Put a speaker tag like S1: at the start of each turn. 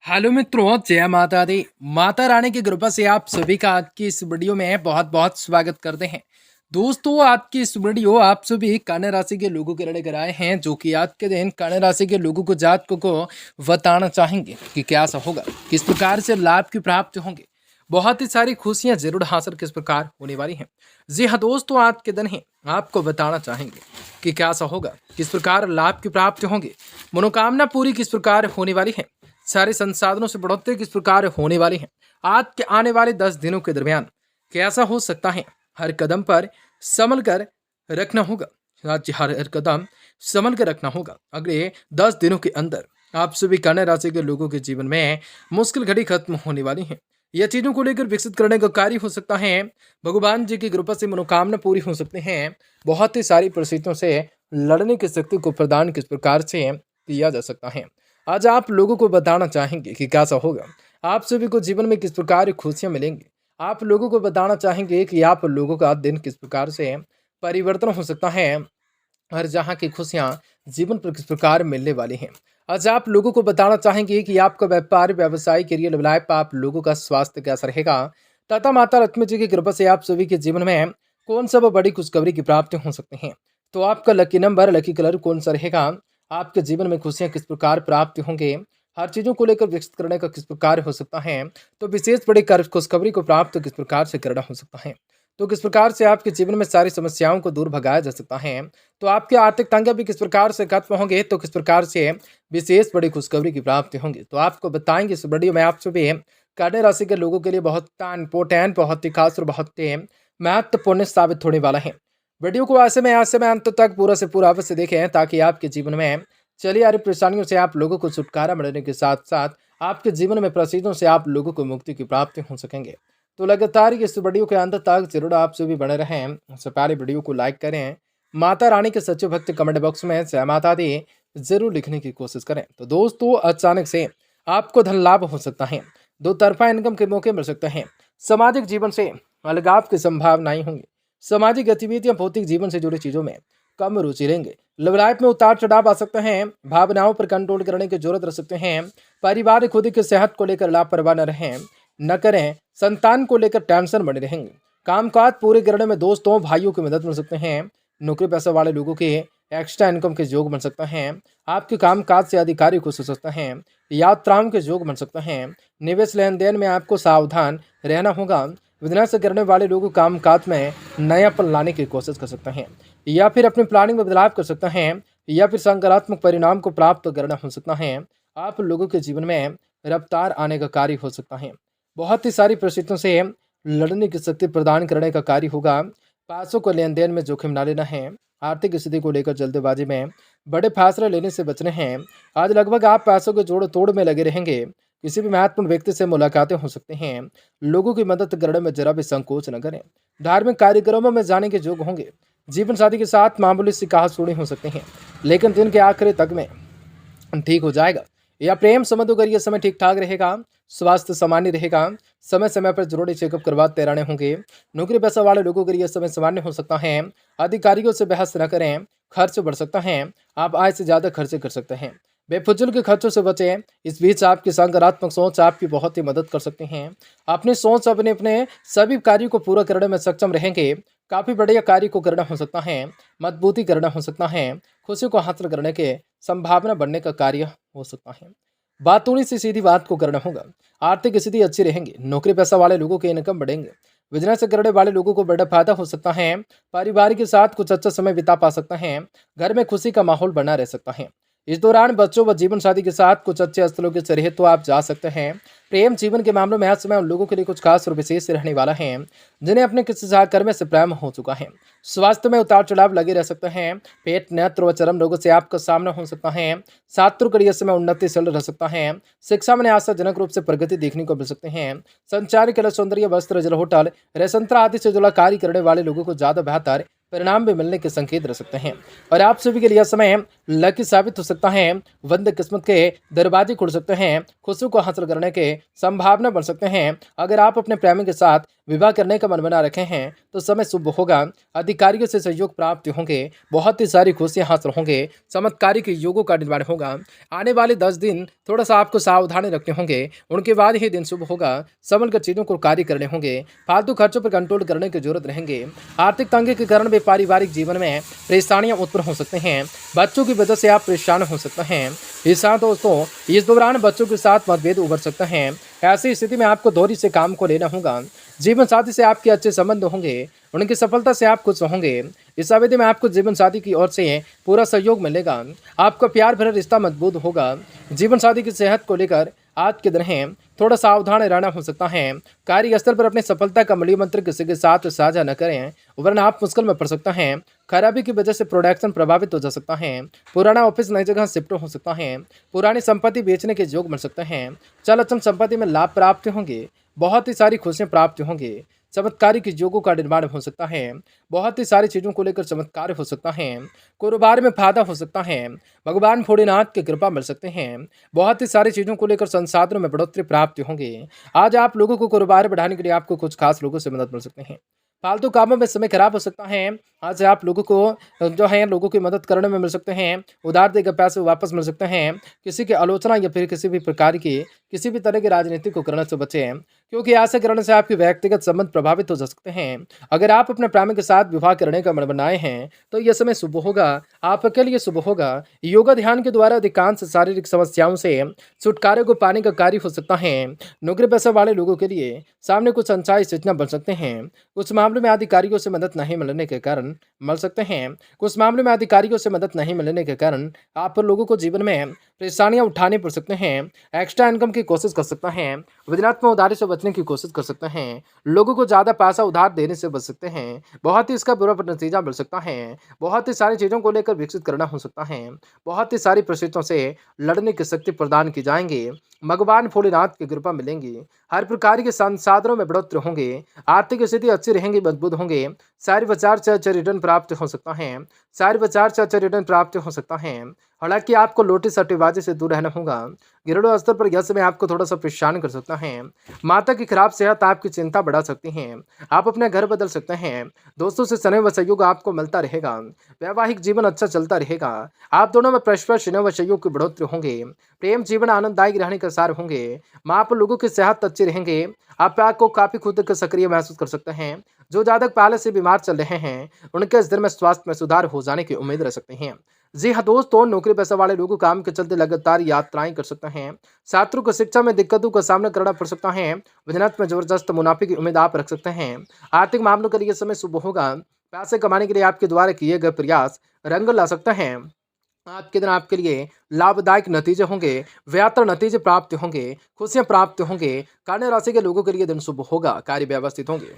S1: Hello मित्रों, जय माता दी। माता रानी की कृपा से आप सभी का आज की इस वीडियो में बहुत बहुत स्वागत करते हैं। दोस्तों, आज की इस वीडियो आप सभी कन्या राशि के लोगों के लिए लेकर आए हैं, जो कि आज के दिन कन्या राशि के लोगों को जातकों को बताना चाहेंगे कि क्या सा होगा, किस प्रकार से लाभ की प्राप्ति होंगे। बहुत ही सारी खुशियां जरूर हासिल किस प्रकार होने वाली हैं। जी हाँ दोस्तों, आज के दिन ही आपको बताना चाहेंगे कि क्या सा होगा, किस प्रकार लाभ की प्राप्ति होंगे, मनोकामना पूरी किस प्रकार होने वाली है, सारे संसाधनों से बढ़ोतरी किस प्रकार होने वाली है। आज के आने वाले 10 दिनों के दरमियान कैसा हो सकता है, हर कदम पर संभल कर रखना होगा। आज हर कदम संभल कर रखना होगा। अगले 10 दिनों के अंदर आप सभी कन्या राशि के लोगों के जीवन में मुश्किल घड़ी खत्म होने वाली है। यह चीजों को लेकर विकसित करने का कार्य हो सकता है। भगवान जी की कृपा से मनोकामना पूरी हो सकते हैं। बहुत ही सारी परिस्थितियों से लड़ने की शक्ति को प्रदान किस प्रकार से किया जा सकता है। आज आप लोगों को बताना चाहेंगे कि कैसा होगा, आप सभी को जीवन में किस प्रकार खुशियां मिलेंगी। आप लोगों को बताना चाहेंगे कि आप लोगों का दिन किस प्रकार से परिवर्तन हो सकता है और जहाँ की खुशियां जीवन पर किस प्रकार मिलने वाली हैं। आज आप लोगों को बताना चाहेंगे कि आपका व्यापार व्यवसाय करियर लाइफ आप लोगों का स्वास्थ्य कैसा रहेगा तथा माता लक्ष्मी जी की कृपा से आप सभी के जीवन में कौन सा बड़ी खुशखबरी की प्राप्ति हो सकती है। तो आपका लकी नंबर लकी कलर कौन सा रहेगा, आपके जीवन में खुशियां किस प्रकार प्राप्त होंगे, हर चीजों को लेकर विकसित करने का किस प्रकार हो सकता है। तो विशेष बड़ी खुशखबरी को प्राप्त किस प्रकार से करना हो सकता है। तो किस प्रकार से आपके जीवन में सारी समस्याओं को दूर भगाया जा सकता है। तो आपके आर्थिक तंगे भी किस प्रकार से खत्म होंगे। तो किस प्रकार से विशेष बड़ी खुशखबरी की प्राप्ति होंगी, तो आपको बताएंगे इस वीडियो में। आप सभी कन्या राशि के लोगों के लिए बहुत इंपॉर्टेंट, बहुत ही खास और बहुत ही महत्वपूर्ण साबित होने वाला है। वीडियो को ऐसे में अंत तक पूरा से पूरा अवश्य देखें, ताकि आपके जीवन में चली आ रही परेशानियों से आप लोगों को छुटकारा मिलने के साथ साथ आपके जीवन में परिस्थितियों से आप लोगों को मुक्ति की प्राप्ति हो सकेंगे। तो लगातार इस वीडियो के अंत तक जरूर आप सभी बने रहें। उससे पहले वीडियो को लाइक करें, माता रानी के सच्चे भक्त कमेंट बॉक्स में जय माता दी जरूर लिखने की कोशिश करें। तो दोस्तों, अचानक से आपको धन लाभ हो सकता है, दो तरफा इनकम के मौके मिल सकते हैं, सामाजिक जीवन से अलगाव की संभावनाएं होंगी, सामाजिक गतिविधियां भौतिक जीवन से जुड़ी चीजों में कम रुचि लेंगे, लव लाइफ में उतार चढ़ाव आ सकते हैं, भावनाओं पर कंट्रोल करने की जरूरत रह सकते हैं, पारिवारिक खुद की सेहत को लेकर लापरवाह न करें, संतान को लेकर टेंशन बने रहेंगे, कामकाज पूरे करने में दोस्तों भाइयों की मदद मिल सकते हैं, नौकरी पैसा वाले लोगों के एक्स्ट्रा इनकम के योग बन सकता है, आपके कामकाज से अधिकारी खुश हो सकता है, यात्राओं के योग बन सकता है, निवेश लेन देन में आपको सावधान रहना होगा, बिजनेस करने वाले लोग कामकाज में नयापन लाने की कोशिश कर सकते हैं, या फिर अपनी प्लानिंग में बदलाव कर सकते हैं, या फिर सकारात्मक परिणाम को प्राप्त करना हो सकता है। आप लोगों के जीवन में रफ्तार आने का कार्य हो सकता है। बहुत ही सारी परिस्थितियों से लड़ने की शक्ति प्रदान करने का कार्य होगा। पैसों को लेन देन में जोखिम न लेना है। आर्थिक स्थिति को लेकर जल्दबाजी में बड़े फैसले लेने से बचने हैं। आज लगभग आप पैसों के जोड़ तोड़ में लगे रहेंगे। किसी भी महत्वपूर्ण व्यक्ति से मुलाकातें हो सकती हैं। लोगों की मदद करने में जरा भी संकोच न करें। धार्मिक कार्यक्रमों में जाने के योग होंगे। जीवन साथी के साथ मामूली सी कहासुनी हो सकती हैं, लेकिन दिन के आखिरी तक में ठीक हो जाएगा। या प्रेम संबंधों का ये समय ठीक ठाक रहेगा। स्वास्थ्य सामान्य रहेगा। समय समय पर जरूरी चेकअप करवाते रहने होंगे। नौकरी पेशा वाले लोगों के लिए समय सामान्य हो सकता है। अधिकारियों से बहस न करें, खर्च बढ़ सकता है। आप आय से ज्यादा खर्चे कर सकते हैं। बेफिजूल के खर्चों से बचें। इस बीच आपकी सकारात्मक सोच आपकी बहुत ही मदद कर सकती हैं। अपनी सोच अपने अपने सभी कार्यों को पूरा करने में सक्षम रहेंगे। काफी बढ़िया कार्य को करना हो सकता है। मजबूती करना हो सकता है। खुशी को हासिल करने के संभावना बनने का कार्य हो सकता है। बात थोड़ी सी सीधी बात को करना होगा। आर्थिक स्थिति अच्छी रहेंगी। नौकरी पैसा वाले लोगों के इनकम बढ़ेंगे। बिजनेस करने वाले लोगों को बड़ा फायदा हो सकता है। परिवार के साथ कुछ अच्छा समय बिता पा सकते हैं। घर में खुशी का माहौल बना रह सकता है। इस दौरान बच्चों व जीवन साथी के साथ कुछ अच्छे स्थलों के जरिए तो आप जा सकते हैं। प्रेम जीवन के मामलों में आज समय उन लोगों के लिए कुछ खास और विशेष रहने वाला है जिन्हें अपने किसी सहकर्मी से प्रेम हो चुका है। स्वास्थ्य में उतार चढ़ाव लगे रह सकते हैं। पेट नेत्र व चरम रोगों से आपका सामना हो सकता है। छात्रों के लिए समय उन्नतिशील रह सकता है। शिक्षा में आशाजनक रूप से प्रगति देखने को मिल सकते हैं। संचार कला सौंदर्य वस्त्र जल होटल रेसंतरा आदि से जुड़ा कार्य करने वाले लोगों को ज्यादा बेहतर परिणाम भी मिलने के संकेत रह सकते हैं। और आप सभी के लिए यह समय लकी साबित हो सकता है। बंद किस्मत के दरवाजे खुल सकते हैं। खुशियों को हासिल करने के संभावना बन सकते हैं। अगर आप अपने प्रेमी के साथ विवाह करने का मन बना रखे हैं तो समय शुभ होगा। अधिकारियों से सहयोग प्राप्त होंगे। बहुत ही सारी खुशियां हासिल होंगे। चमत्कारिक योगों का निर्माण होगा। आने वाले 10 दिन थोड़ा सा आपको सावधानी रखने होंगे। उनके बाद ही दिन शुभ होगा। संभल कर चीजों को कार्य करने होंगे। फालतू खर्चों पर कंट्रोल करने की जरूरत रहेंगे। आर्थिक तंगी के कारण भी पारिवारिक जीवन में परेशानियां उत्पन्न हो सकते हैं। बच्चों की वजह से आप परेशान हो सकते हैं। इस साथ दोस्तों इस दौरान बच्चों के साथ मतभेद उभर सकते हैं। ऐसी स्थिति में आपको धैर्य से काम को लेना होगा। जीवन साथी से आपके अच्छे संबंध होंगे। उनकी सफलता से आप खुश होंगे। इस अवधि में आपको जीवन साथी की ओर से पूरा सहयोग मिलेगा। आपका प्यार भरा रिश्ता मजबूत होगा। जीवन साथी की सेहत को लेकर आज के दिन है थोड़ा सावधान रहना हो सकता है। कार्यस्थल पर अपनी सफलता का मूल्य मंत्र किसी के साथ साझा न करें, वरना आप मुश्किल में पड़ सकता है। खराबी की वजह से प्रोडक्शन प्रभावित हो जा सकता है। पुराना ऑफिस नई जगह शिफ्ट हो सकता है। पुरानी संपत्ति बेचने के योग मिल सकते हैं। चल अचल संपत्ति में लाभ प्राप्त होंगे। बहुत ही सारी खुशियां प्राप्त होंगे। चमत्कारिक योगों का निर्माण हो सकता है। बहुत ही सारी चीज़ों को लेकर चमत्कार हो सकता है। कारोबार में फायदा हो सकता है। भगवान भोलेनाथ की कृपा मिल सकते हैं। बहुत ही सारी चीज़ों को लेकर संसाधनों में बढ़ोतरी प्राप्त होंगे। आज आप लोगों को कारोबार बढ़ाने के लिए आपको कुछ खास लोगों से मदद मिल सकते हैं। फालतू कामों में समय खराब हो सकता है। आज आप लोगों को जो है लोगों की मदद करने में मिल सकते हैं। उधार देकर पैसे वापस मिल सकते हैं। किसी की आलोचना या फिर किसी भी प्रकार की किसी भी तरह की राजनीति को करने से बचें, क्योंकि ऐसा करने से आपके व्यक्तिगत संबंध प्रभावित हो जा सकते हैं। अगर आप अपने प्रेमी के साथ विवाह करने का मन बनाए हैं तो यह समय शुभ होगा। आपके लिए शुभ होगा। योगा ध्यान के द्वारा अधिकांश शारीरिक समस्याओं से छुटकारे को पाने का कार्य हो सकता है। नौकरी पेशा वाले लोगों के लिए सामने कुछ अनचाही स्थितियां बन सकते हैं। कुछ मामलों में अधिकारियों से मदद नहीं मिलने के कारण मिल सकते हैं। कुछ मामलों में अधिकारियों से मदद नहीं मिलने के कारण आप लोगों को जीवन में परेशानियां उठानी पड़ सकते हैं। एक्स्ट्रा इनकम की कोशिश कर सकता है। विधनात्मक उधारी से बचने की कोशिश कर सकते हैं। लोगों को ज़्यादा पैसा उधार देने से बच सकते हैं। बहुत ही इसका बुरा नतीजा मिल सकता है। बहुत ही सारी चीज़ों को लेकर विकसित करना हो सकता है। बहुत ही सारी परिस्थितियों से लड़ने की शक्ति प्रदान की जाएंगे। भगवान भोलेनाथ की कृपा मिलेंगी। हर प्रकार के संसाधनों में बढ़ोतरी होंगे। आर्थिक स्थिति अच्छी रहेंगी, मजबूत होंगे। सारे विचार से अच्छा रिटर्न प्राप्त हो सकता है। सारे विचार से अच्छा रिटर्न प्राप्त हो सकता है। हालांकि आपको लोटी सट्टेबाजी से दूर रहना होगा। घरेलू स्तर पर यह समय आपको थोड़ा सा परेशान कर सकता है। माता की खराब सेहत आपकी चिंता बढ़ा सकती है। आप अपना घर बदल सकते हैं। दोस्तों से स्नेह व सहयोग आपको मिलता रहेगा। वैवाहिक जीवन अच्छा चलता रहेगा। आप दोनों में परस्पर स्नेह व सहयोग की बढ़ोतरी होंगे। प्रेम जीवन आनंददायक रहने के सार होंगे। माँ पर लोगों की सेहत अच्छी रहेंगे। आपको काफी खुद को सक्रिय महसूस कर सकते हैं। जो जातक पहले से बीमार चल रहे हैं उनके इस दिन में स्वास्थ्य में सुधार हो जाने की उम्मीद रह सकते हैं। जी हाँ दोस्तों, नौकरी पेशा वाले लोगों काम के चलते लगातार यात्राएं कर सकते हैं। छात्रों को शिक्षा में दिक्कतों का सामना करना पड़ सकता है। बिजनेस में जबरदस्त मुनाफे की उम्मीद आप रख सकते हैं। आर्थिक मामलों के लिए समय शुभ होगा। पैसे कमाने के लिए आपके द्वारा किए गए प्रयास रंग ला सकते हैं। आज के दिन आपके लिए लाभदायक नतीजे होंगे। बेहतर नतीजे प्राप्त होंगे। खुशियां प्राप्त होंगे। कन्या राशि के लोगों के लिए दिन शुभ होगा। कार्य व्यवस्थित होंगे।